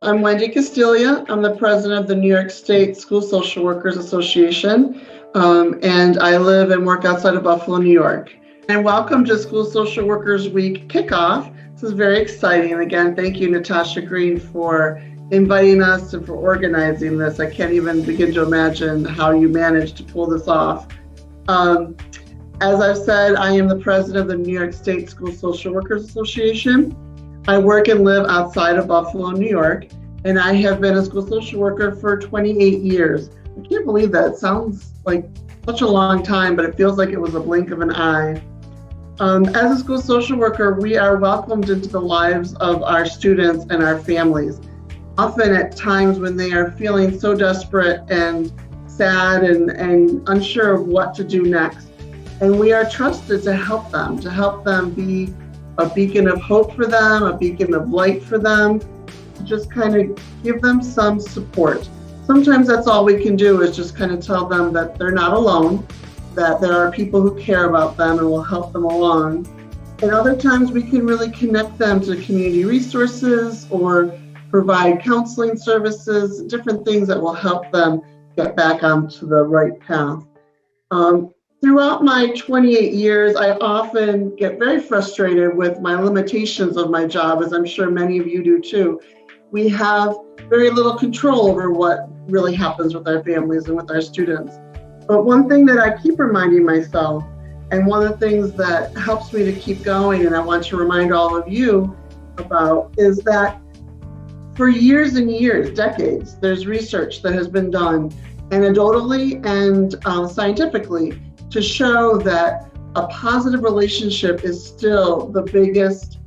I'm Wendy Castiglia. I'm the president of the New York State School Social Workers Association, and I live and work outside of Buffalo, New York. And welcome to School Social Workers Week kickoff. This is very exciting. And again, thank you, Natasha Green, for inviting us and for organizing this. I can't even begin to imagine how you managed to pull this off. As I've said, I am the president of the New York State School Social Workers Association. I work and live outside of Buffalo, New York, and I have been a school social worker for 28 years. I can't believe that. It sounds like such a long time, but it feels like it was a blink of an eye. As a school social worker, we are welcomed into the lives of our students and our families, often at times when they are feeling so desperate and sad and unsure of what to do next. And we are trusted to help them be a beacon of hope for them, a beacon of light for them, to just kind of give them some support. Sometimes that's all we can do, is just kind of tell them that they're not alone, that there are people who care about them and will help them along. And other times we can really connect them to community resources or provide counseling services, different things that will help them get back onto the right path. Throughout my 28 years, I often get very frustrated with my limitations of my job, as I'm sure many of you do too. We have very little control over what really happens with our families and with our students. But one thing that I keep reminding myself, and one of the things that helps me to keep going, and I want to remind all of you about, is that for years and years, decades, there's research that has been done anecdotally and scientifically to show that a positive relationship is still the biggest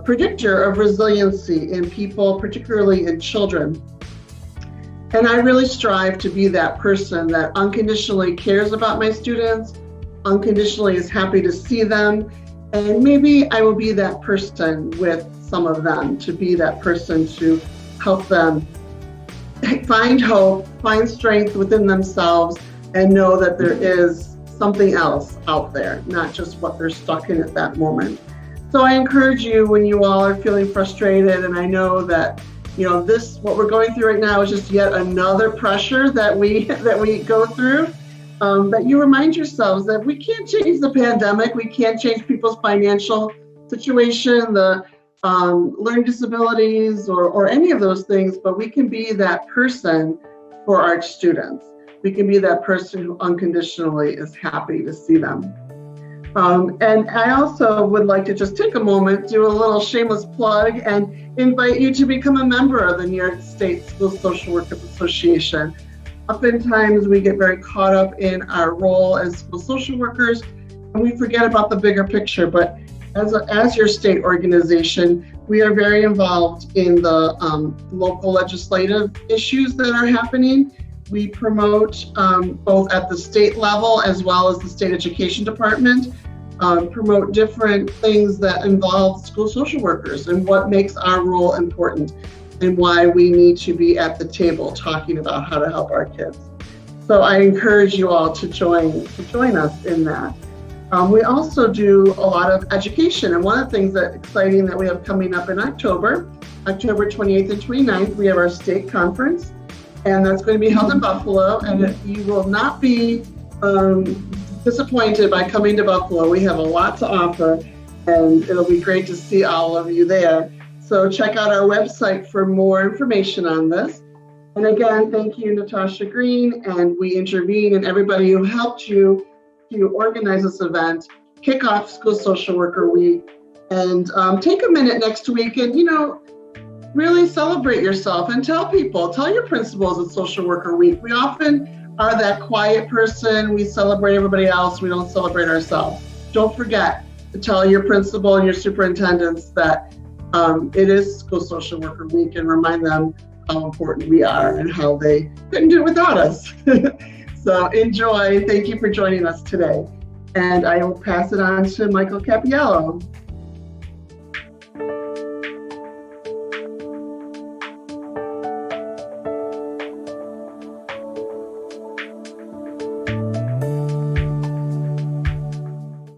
predictor of resiliency in people, particularly in children. And I really strive to be that person that unconditionally cares about my students, unconditionally is happy to see them, and maybe I will be that person with some of them, to be that person to help them find hope, find strength within themselves, and know that there is something else out there, not just what they're stuck in at that moment. So I encourage you, when you all are feeling frustrated, and I know that what we're going through right now is just yet another pressure that we go through, that you remind yourselves that we can't change the pandemic, we can't change people's financial situation, the learning disabilities, or any of those things, but we can be that person for our students. We can be that person who unconditionally is happy to see them. And I also would like to just take a moment, do a little shameless plug, and invite you to become a member of the New York State School Social Workers Association. Oftentimes we get very caught up in our role as school social workers, and we forget about the bigger picture. But as your state organization, we are very involved in the local legislative issues that are happening. We promote both at the state level as well as the state education department, promote different things that involve school social workers and what makes our role important and why we need to be at the table talking about how to help our kids. So I encourage you all to join us in that. We also do a lot of education, and one of the things that's exciting that we have coming up in October 28th and 29th, we have our state conference. And that's going to be held in Buffalo, and you will not be disappointed by coming to Buffalo. We have a lot to offer, and it'll be great to see all of you there. So check out our website for more information on this. And again, thank you, Natasha Green and WeIntervene and everybody who helped you to organize this event, kick off School Social Worker Week, and take a minute next week and, really celebrate yourself and tell your principals at Social Worker Week. We often are that quiet person. We celebrate everybody else. We don't celebrate ourselves. Don't forget to tell your principal and your superintendents that it is School Social Worker Week, and remind them how important we are and how they couldn't do it without us. So enjoy. Thank you for joining us today. And I will pass it on to Michael Cappiello.